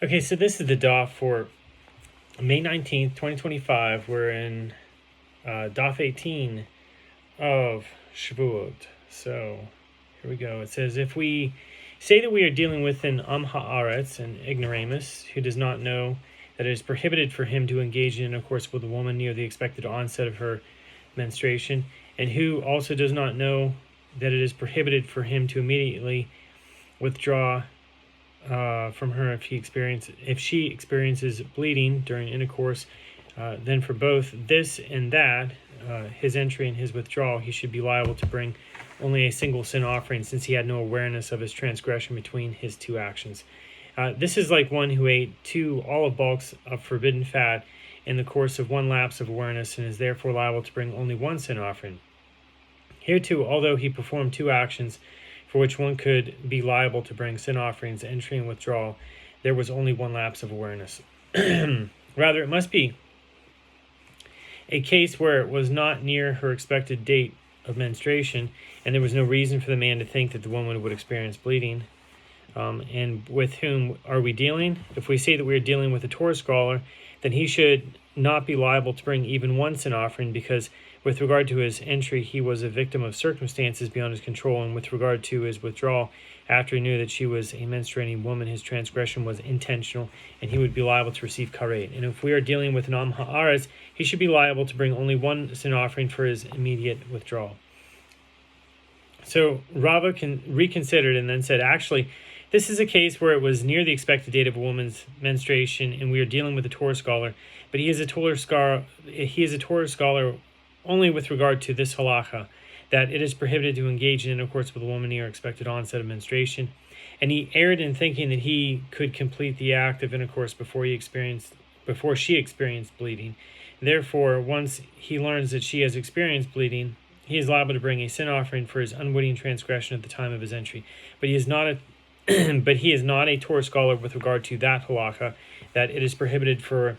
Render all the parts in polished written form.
Okay, so this is the Daf for May 19th, 2025. We're in Daf 18 of Shevuot. So here we go. It says, if we say that we are dealing with an ha'aretz, an ignoramus, who does not know that it is prohibited for him to engage in intercourse with a woman near the expected onset of her menstruation, and who also does not know that it is prohibited for him to immediately withdraw from her if she experiences bleeding during intercourse, then for both this and that, his entry and his withdrawal, he should be liable to bring only a single sin offering, since he had no awareness of his transgression between his two actions. This is like one who ate 2 olive bulks of forbidden fat in the course of one lapse of awareness, and is therefore liable to bring only one sin offering. Here too, although he performed 2 actions for which one could be liable to bring sin offerings, entry and withdrawal, there was only one lapse of awareness. Rather, it must be a case where it was not near her expected date of menstruation, and there was no reason for the man to think that the woman would experience bleeding. And with whom are we dealing? If we say that we are dealing with a Torah scholar, then he should not be liable to bring even one sin offering, because with regard to his entry, he was a victim of circumstances beyond his control, and with regard to his withdrawal, after he knew that she was a menstruating woman, his transgression was intentional, and he would be liable to receive karet. And if we are dealing with an am ha'aretz, he should be liable to bring only one sin offering for his immediate withdrawal. So Rava reconsidered and then said, actually, this is a case where it was near the expected date of a woman's menstruation, and we are dealing with a Torah scholar, but he is a Torah scholar only with regard to this halacha, that it is prohibited to engage in intercourse with a woman near expected onset of menstruation. And he erred in thinking that he could complete the act of intercourse before she experienced bleeding. Therefore, once he learns that she has experienced bleeding, he is liable to bring a sin offering for his unwitting transgression at the time of his entry. But he is not a Torah scholar with regard to that halacha, that it is prohibited for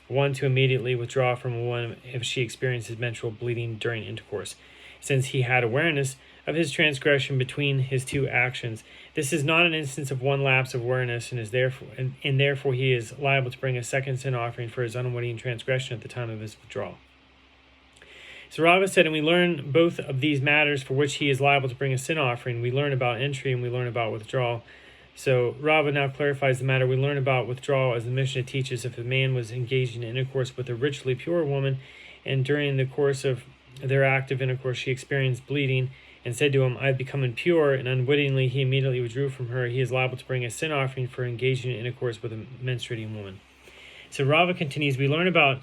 one to immediately withdraw from a woman if she experiences menstrual bleeding during intercourse, since he had awareness of his transgression between his 2 actions. This is not an instance of one lapse of awareness, and therefore he is liable to bring a second sin offering for his unwitting transgression at the time of his withdrawal. So Rava said, and we learn both of these matters for which he is liable to bring a sin offering. We learn about entry and we learn about withdrawal. So Rava now clarifies the matter. We learn about withdrawal as the Mishnah teaches. If a man was engaged in intercourse with a ritually pure woman, and during the course of their active intercourse she experienced bleeding, and said to him, I have become impure, and unwittingly he immediately withdrew from her, he is liable to bring a sin offering for engaging in intercourse with a menstruating woman. So Rava continues, we learn about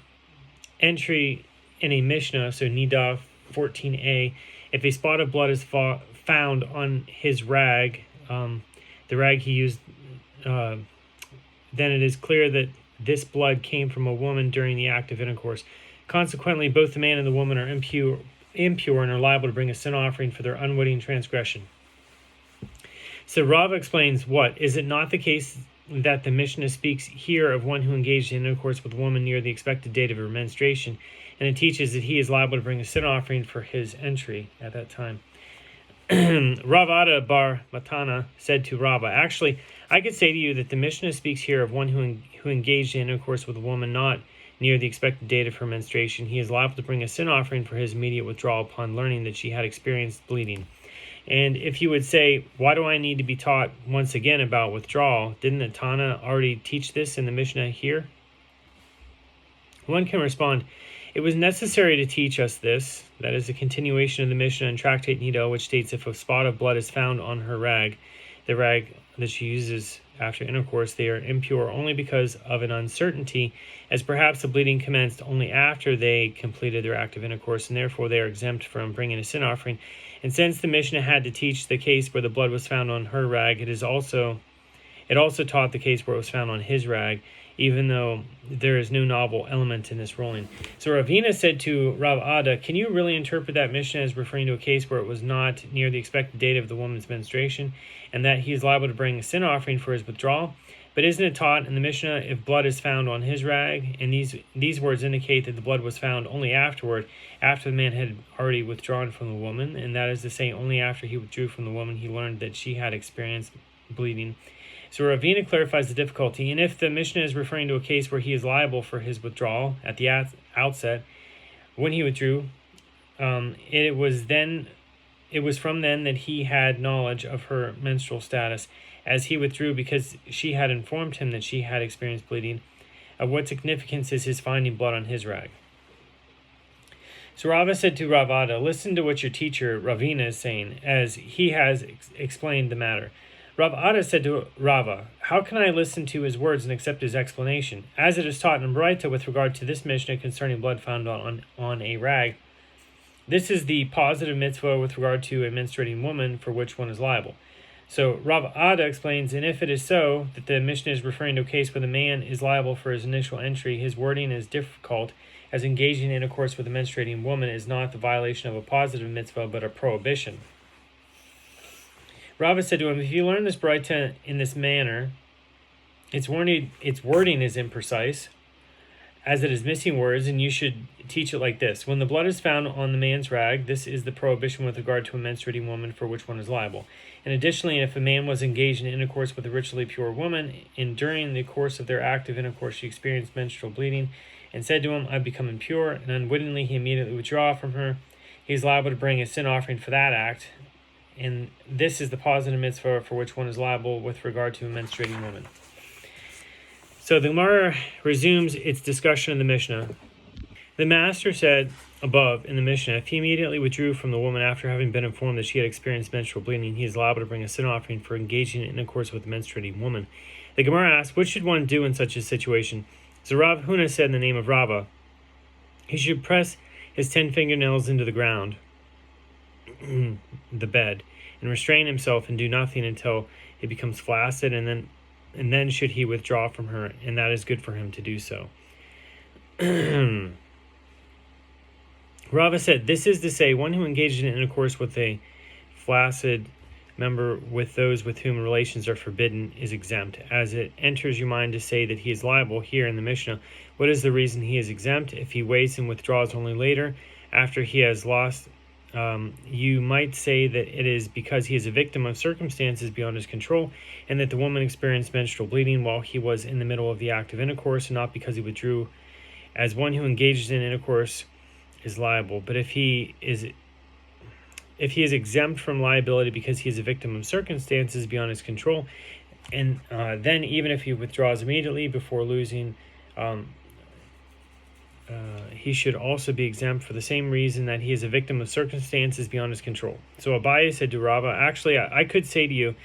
entry in a Mishnah, so Nidaf 14a, if a spot of blood is found on his rag, the rag he used, then it is clear that this blood came from a woman during the act of intercourse. Consequently, both the man and the woman are impure and are liable to bring a sin offering for their unwitting transgression. So Rava explains, what? Is it not the case that the Mishnah speaks here of one who engaged in intercourse with a woman near the expected date of her menstruation, and it teaches that he is liable to bring a sin offering for his entry at that time? Rav Ada bar Matana said to Rava, actually, I could say to you that the Mishnah speaks here of one who engaged in intercourse with a woman not near the expected date of her menstruation. He is liable to bring a sin offering for his immediate withdrawal upon learning that she had experienced bleeding. And if you would say, why do I need to be taught once again about withdrawal? Didn't the Tana already teach this in the Mishnah here? One can respond, it was necessary to teach us this, that is a continuation of the Mishnah in Tractate Nidal, which states if a spot of blood is found on her rag, the rag that she uses after intercourse, they are impure only because of an uncertainty, as perhaps the bleeding commenced only after they completed their act of intercourse, and therefore they are exempt from bringing a sin offering. And since the Mishnah had to teach the case where the blood was found on her rag, it also taught the case where it was found on his rag, even though there is no novel element in this ruling. So Ravina said to Rav Ada, can you really interpret that Mishnah as referring to a case where it was not near the expected date of the woman's menstruation, and that he is liable to bring a sin offering for his withdrawal? But isn't it taught in the Mishnah, if blood is found on his rag? And these words indicate that the blood was found only afterward, after the man had already withdrawn from the woman, and that is to say, only after he withdrew from the woman he learned that she had experienced bleeding. So Ravina clarifies the difficulty, and if the Mishnah is referring to a case where he is liable for his withdrawal at the outset, when he withdrew, it was from then that he had knowledge of her menstrual status, as he withdrew because she had informed him that she had experienced bleeding. Of what significance is his finding blood on his rag? So Rava said to Rav Ada, listen to what your teacher Ravina is saying, as he has explained the matter. Rav Ada said to Rava, how can I listen to his words and accept his explanation? As it is taught in Braita with regard to this Mishnah concerning blood found on a rag, this is the positive mitzvah with regard to a menstruating woman for which one is liable. So Rav Ada explains, and if it is so that the Mishnah is referring to a case where the man is liable for his initial entry, his wording is difficult, as engaging in intercourse with a menstruating woman is not the violation of a positive mitzvah, but a prohibition. Rava said to him, if you learn this Braita in this manner, its wording is imprecise, as it is missing words, and you should teach it like this. When the blood is found on the man's rag, this is the prohibition with regard to a menstruating woman for which one is liable. And additionally, if a man was engaged in intercourse with a ritually pure woman, and during the course of their active intercourse she experienced menstrual bleeding, and said to him, I've become impure, and unwittingly he immediately withdraw from her, he is liable to bring a sin offering for that act, and this is the positive mitzvah for which one is liable with regard to a menstruating woman. So the Gemara resumes its discussion of the Mishnah. The master said above in the Mishnah, if he immediately withdrew from the woman after having been informed that she had experienced menstrual bleeding, he is liable to bring a sin offering for engaging in intercourse with a menstruating woman. The Gemara asks, what should one do in such a situation? So Rav Huna said in the name of Rava, he should press his 10 fingernails into the ground, the bed, and restrain himself and do nothing until it becomes flaccid, and then should he withdraw from her, and that is good for him to do so. Rava said, this is to say, one who engaged in intercourse with a flaccid member with those with whom relations are forbidden is exempt. As it enters your mind to say that he is liable here in the Mishnah, what is the reason he is exempt? If he waits and withdraws only later, after he has lost, you might say that it is because he is a victim of circumstances beyond his control, and that the woman experienced menstrual bleeding while he was in the middle of the act of intercourse, and not because he withdrew. As one who engages in intercourse is liable. But if he is exempt from liability because he is a victim of circumstances beyond his control, and then even if he withdraws immediately before losing, he should also be exempt for the same reason that he is a victim of circumstances beyond his control. So Abaye said to Rava, actually, I could say to you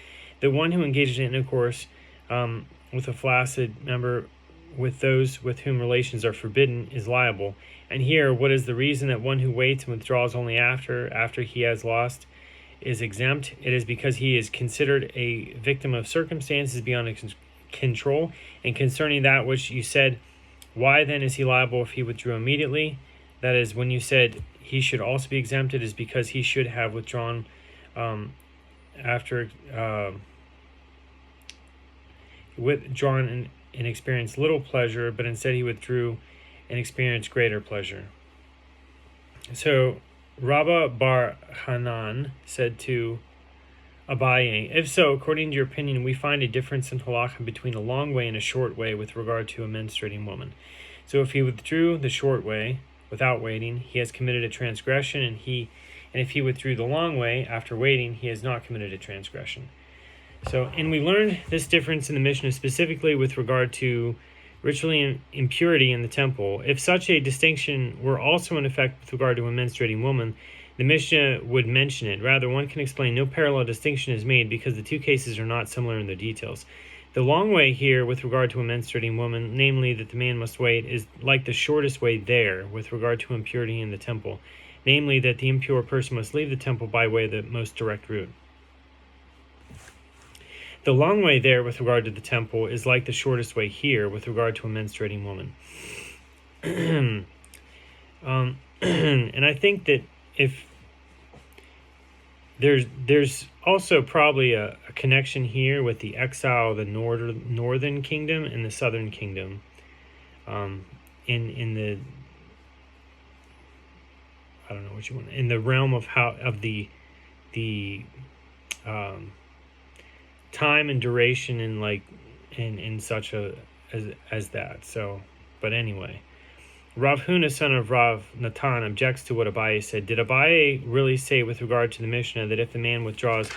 that one who engages in intercourse with a flaccid member with those with whom relations are forbidden is liable. And here, what is the reason that one who waits and withdraws only after he has lost is exempt? It is because he is considered a victim of circumstances beyond his control. And concerning that which you said, why then is he liable if he withdrew immediately? That is, when you said he should also be exempted, is because he should have withdrawn after and experienced little pleasure, but instead he withdrew and experienced greater pleasure. So Rabba Bar Hanan said to Abaye, if so, according to your opinion, we find a difference in halakha between a long way and a short way with regard to a menstruating woman. So if he withdrew the short way without waiting, he has committed a transgression, and if he withdrew the long way after waiting, he has not committed a transgression. So, and we learned this difference in the Mishnah specifically with regard to ritual impurity in the temple. If such a distinction were also in effect with regard to a menstruating woman, the Mishnah would mention it. Rather, one can explain no parallel distinction is made because the two cases are not similar in their details. The long way here with regard to a menstruating woman, namely that the man must wait, is like the shortest way there with regard to impurity in the temple, namely that the impure person must leave the temple by way of the most direct route. The long way there with regard to the temple is like the shortest way here with regard to a menstruating woman. And I think that if there's also probably a connection here with the exile of the northern kingdom and the southern kingdom, in the, I don't know what you want, in the realm of the time and duration in such as that. So, but anyway, Rav Huna, son of Rav Natan, objects to what Abaye said. Did Abaye really say with regard to the Mishnah that if the man withdraws,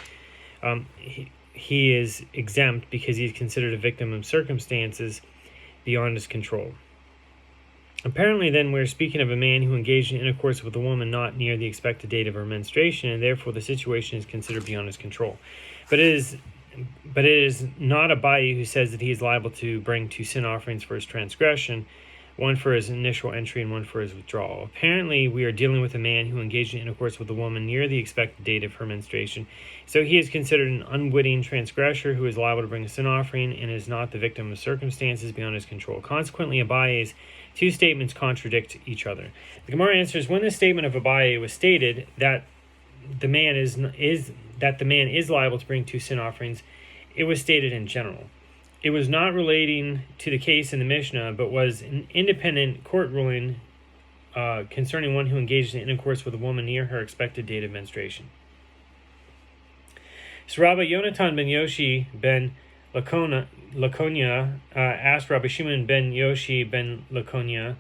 he is exempt because he is considered a victim of circumstances beyond his control? Apparently, then, we're speaking of a man who engaged in intercourse with a woman not near the expected date of her menstruation, and therefore the situation is considered beyond his control. But it is not Abaye who says that he is liable to bring 2 sin offerings for his transgression, one for his initial entry and one for his withdrawal. Apparently, we are dealing with a man who engaged in intercourse with a woman near the expected date of her menstruation, so he is considered an unwitting transgressor who is liable to bring a sin offering and is not the victim of circumstances beyond his control. Consequently, Abaye's 2 statements contradict each other. The Gemara answers, when the statement of Abaye was stated that the man is liable to bring 2 sin offerings, it was stated in general. It was not relating to the case in the Mishnah, but was an independent court ruling concerning one who engaged in intercourse with a woman near her expected date of menstruation. So Rabbi Yonatan ben Yoshi ben Lakonia asked Rabbi Shimon ben Yoshi ben Lakonia,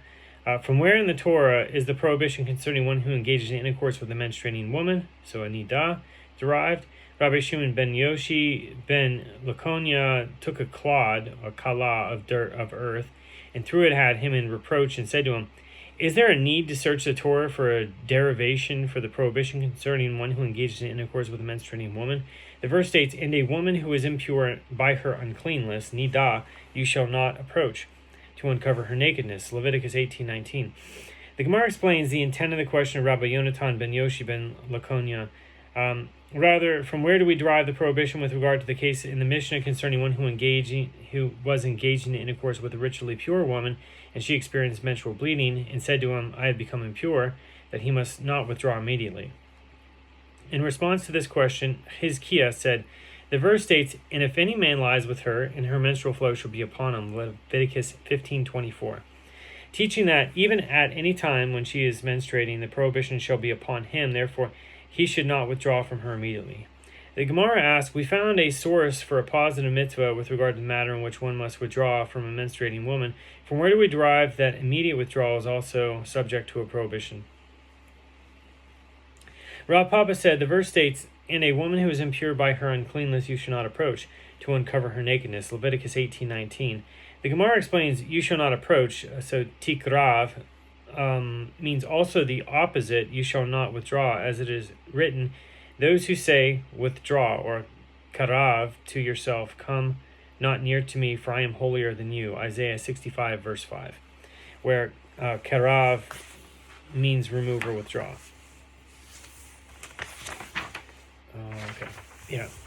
from where in the Torah is the prohibition concerning one who engages in intercourse with a menstruating woman, so a nidah, derived? Rabbi Shimon ben Yoshi ben Lakonia took a clod, a kala of dirt, of earth, and threw it at him in reproach and said to him, is there a need to search the Torah for a derivation for the prohibition concerning one who engages in intercourse with a menstruating woman? The verse states, and a woman who is impure by her uncleanness, nidah, you shall not approach to uncover her nakedness. Leviticus 18:19. The Gemara explains the intent of the question of Rabbi Yonatan ben Yoshi ben Lakonia. Rather, from where do we derive the prohibition with regard to the case in the Mishnah concerning one who was engaging in intercourse with a ritually pure woman, and she experienced menstrual bleeding, and said to him, I have become impure, that he must not withdraw immediately? In response to this question, Hizkiah said, the verse states, and if any man lies with her, and her menstrual flow shall be upon him, Leviticus 15:24. Teaching that even at any time when she is menstruating, the prohibition shall be upon him, therefore he should not withdraw from her immediately. The Gemara asks, we found a source for a positive mitzvah with regard to the matter in which one must withdraw from a menstruating woman. From where do we derive that immediate withdrawal is also subject to a prohibition? Rav Papa said, the verse states, and a woman who is impure by her uncleanness you shall not approach to uncover her nakedness, Leviticus 18:19. The Gemara explains, you shall not approach, so tikrav, means also the opposite, you shall not withdraw, as it is written, those who say withdraw or karav to yourself, come not near to me, for I am holier than you, Isaiah 65 verse 5, where karav means remove or withdraw.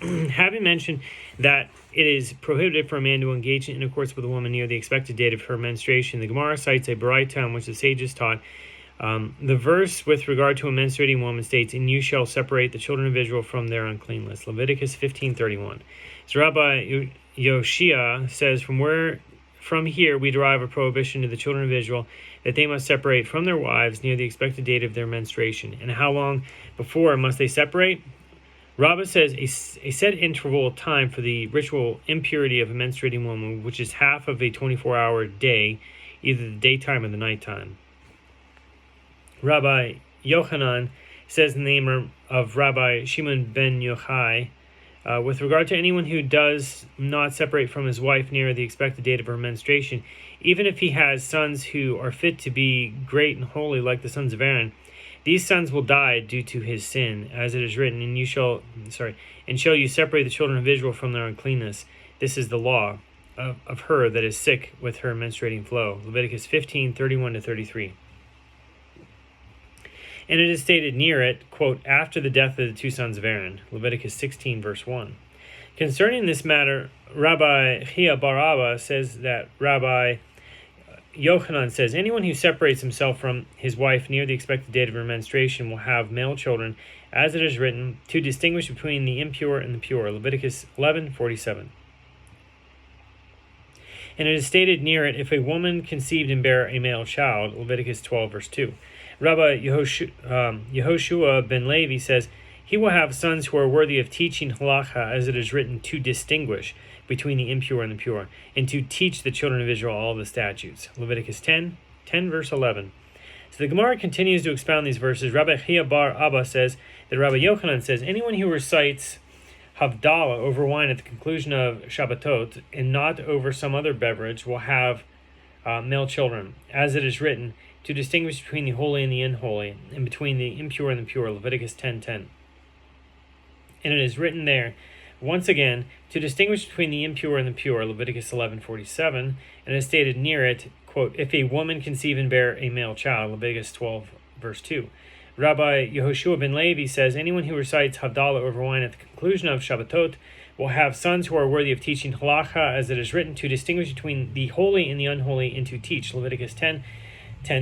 Having mentioned that it is prohibited for a man to engage in intercourse with a woman near the expected date of her menstruation, the Gemara cites a Baraita in which the sages taught. The verse with regard to a menstruating woman states, and you shall separate the children of Israel from their uncleanness, Leviticus 15:31. So Rabbi Yoshia says, from here we derive a prohibition to the children of Israel that they must separate from their wives near the expected date of their menstruation. And how long before must they separate? Rabbah says a set interval of time for the ritual impurity of a menstruating woman, which is half of a 24-hour day, either the daytime or the nighttime. Rabbi Yochanan says in the name of Rabbi Shimon ben Yochai, with regard to anyone who does not separate from his wife near the expected date of her menstruation, even if he has sons who are fit to be great and holy like the sons of Aaron, these sons will die due to his sin, as it is written, and shall you separate the children of Israel from their uncleanness. This is the law of her that is sick with her menstruating flow. Leviticus 15:31-33. And it is stated near it, quote, after the death of the 2 sons of Aaron. Leviticus 16, verse 1. Concerning this matter, Rabbi Chia bar Abba says that Rabbi Yochanan says, anyone who separates himself from his wife near the expected date of her menstruation will have male children, as it is written, to distinguish between the impure and the pure. Leviticus 11:47. And it is stated near it, if a woman conceived and bare a male child. Leviticus 12, verse 2. Rabbi Yehoshua ben Levi says, he will have sons who are worthy of teaching halacha, as it is written, to distinguish between the impure and the pure, and to teach the children of Israel all the statutes. Leviticus 10 verse 11. So the Gemara continues to expound these verses. Rabbi Chia bar Abba says that Rabbi Yochanan says, anyone who recites Havdalah over wine at the conclusion of Shabbatot and not over some other beverage will have male children, as it is written, to distinguish between the holy and the unholy, and between the impure and the pure. Leviticus 10:10. And it is written there, once again, to distinguish between the impure and the pure. Leviticus 11:47, and it is stated near it, quote, if a woman conceive and bear a male child. Leviticus 12 verse 2. Rabbi Yehoshua ben Levi says, anyone who recites Havdalah over wine at the conclusion of Shabbatot will have sons who are worthy of teaching halacha, as it is written, to distinguish between the holy and the unholy, and to teach. Leviticus 10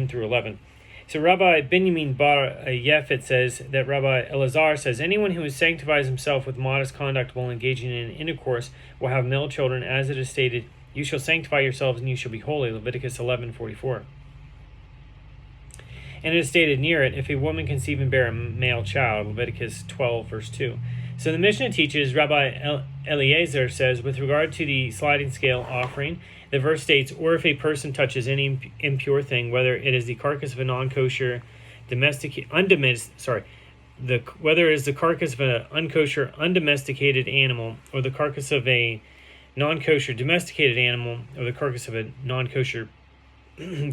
through 11. So Rabbi Binyamin bar Yefet says that Rabbi Elazar says, anyone who sanctifies himself with modest conduct while engaging in intercourse will have male children, as it is stated, you shall sanctify yourselves and you shall be holy. Leviticus 11:44. And it is stated near it, if a woman conceive and bear a male child. Leviticus 12 verse 2. So the Mishnah teaches, Rabbi Eliezer says, with regard to the sliding scale offering, the verse states, or if a person touches any impure thing, whether it is the carcass of a non-kosher whether it is the carcass of an unkosher undomesticated animal, or the carcass of a non-kosher domesticated animal, or the carcass of a non-kosher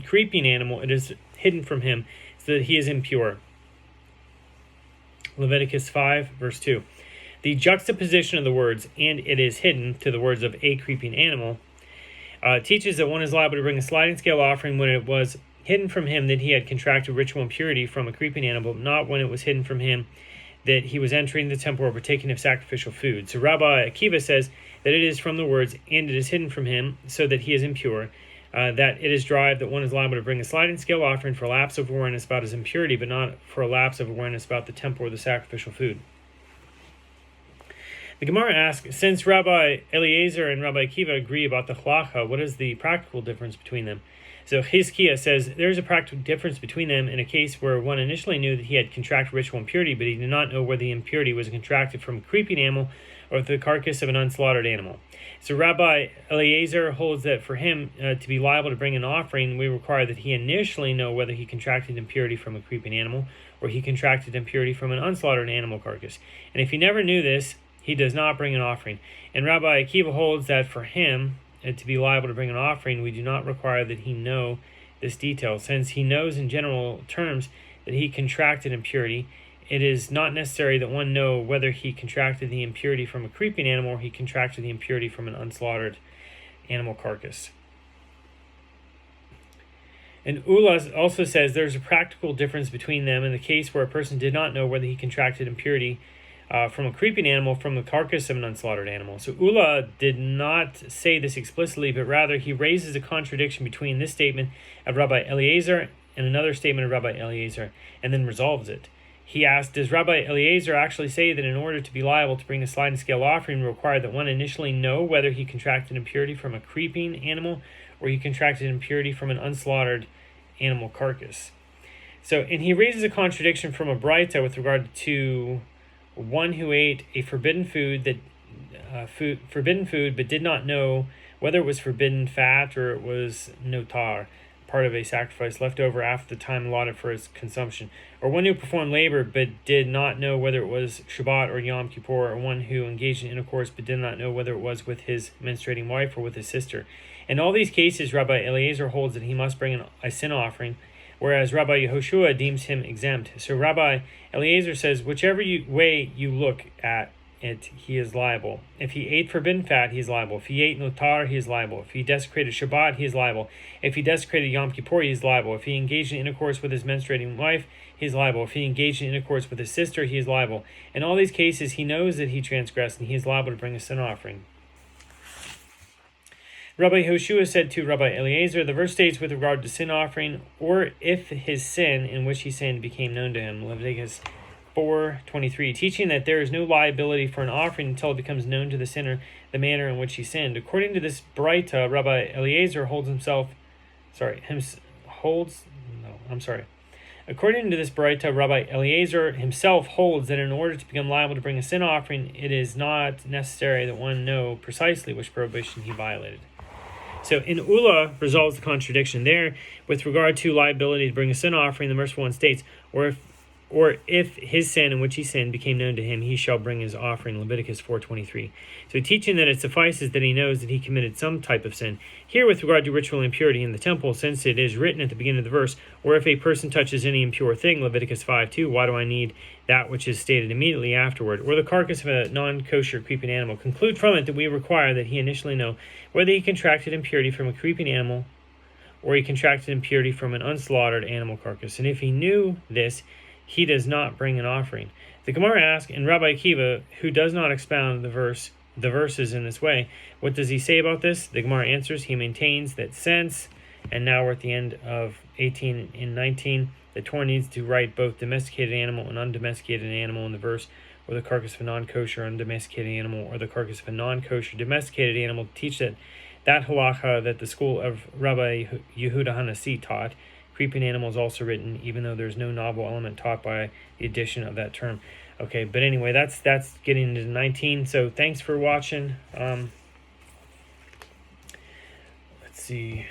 creeping animal, it is hidden from him, so that he is impure. Leviticus 5 verse 2. The juxtaposition of the words, and it is hidden, to the words of a creeping animal, teaches that one is liable to bring a sliding scale offering when it was hidden from him that he had contracted ritual impurity from a creeping animal, not when it was hidden from him that he was entering the temple or partaking of sacrificial food. So Rabbi Akiva says that it is from the words, and it is hidden from him, so that he is impure, that it is derived that one is liable to bring a sliding scale offering for a lapse of awareness about his impurity, but not for a lapse of awareness about the temple or the sacrificial food. The Gemara asks, since Rabbi Eliezer and Rabbi Akiva agree about the halacha, what is the practical difference between them? So Chizkiah says there is a practical difference between them in a case where one initially knew that he had contracted ritual impurity, but he did not know whether the impurity was contracted from a creeping animal or the carcass of an unslaughtered animal. So Rabbi Eliezer holds that for him to be liable to bring an offering, we require that he initially know whether he contracted impurity from a creeping animal or he contracted impurity from an unslaughtered animal carcass. And if he never knew this, he does not bring an offering. And Rabbi Akiva holds that for him to be liable to bring an offering, we do not require that he know this detail. Since he knows in general terms that he contracted impurity, it is not necessary that one know whether he contracted the impurity from a creeping animal or he contracted the impurity from an unslaughtered animal carcass. And Ula also says there's a practical difference between them in the case where a person did not know whether he contracted impurity from a creeping animal from the carcass of an unslaughtered animal. So Ula did not say this explicitly, but rather he raises a contradiction between this statement of Rabbi Eliezer and another statement of Rabbi Eliezer, and then resolves it. He asked, does Rabbi Eliezer actually say that in order to be liable to bring a sliding scale offering require that one initially know whether he contracted impurity from a creeping animal or he contracted impurity from an unslaughtered animal carcass? So, and he raises a contradiction from a Braita with regard to one who ate a forbidden food but did not know whether it was forbidden fat or it was notar, part of a sacrifice left over after the time allotted for its consumption, or one who performed labor but did not know whether it was Shabbat or Yom Kippur, or one who engaged in intercourse but did not know whether it was with his menstruating wife or with his sister. In all these cases, Rabbi Eliezer holds that he must bring a sin offering, whereas Rabbi Yehoshua deems him exempt. So Rabbi Eliezer says, whichever way you look at it, he is liable. If he ate forbidden fat, he is liable. If he ate notar, he is liable. If he desecrated Shabbat, he is liable. If he desecrated Yom Kippur, he is liable. If he engaged in intercourse with his menstruating wife, he is liable. If he engaged in intercourse with his sister, he is liable. In all these cases, he knows that he transgressed, and he is liable to bring a sin offering. Rabbi Yehoshua said to Rabbi Eliezer, the verse states with regard to sin offering, or if his sin in which he sinned became known to him, Leviticus 4:23, teaching that there is no liability for an offering until it becomes known to the sinner the manner in which he sinned. According to this Braita, Rabbi Eliezer According to this Baraita, Rabbi Eliezer himself holds that in order to become liable to bring a sin offering, it is not necessary that one know precisely which prohibition he violated. So in Ula resolves the contradiction there with regard to liability to bring a sin offering. The merciful one states, or if his sin in which he sinned became known to him, he shall bring his offering. Leviticus 4:23. So teaching that it suffices that he knows that he committed some type of sin. Here with regard to ritual impurity in the temple, since it is written at the beginning of the verse, or if a person touches any impure thing, Leviticus 5:2, why do I need that which is stated immediately afterward? Or the carcass of a non-kosher creeping animal. Conclude from it that we require that he initially know whether he contracted impurity from a creeping animal or he contracted impurity from an unslaughtered animal carcass. And if he knew this, he does not bring an offering. The Gemara asks, and Rabbi Akiva, who does not expound the verses in this way, what does he say about this? The Gemara answers, he maintains that since, and now we're at the end of 18 and 19, the Torah needs to write both domesticated animal and undomesticated animal in the verse, or the carcass of a non-kosher undomesticated animal, or the carcass of a non-kosher domesticated animal, to teach that halacha that the school of Rabbi Yehuda Hanasi taught. Creeping animal is also written, even though there's no novel element taught by the addition of that term. Okay, but anyway, that's getting into 19. So thanks for watching. Let's see.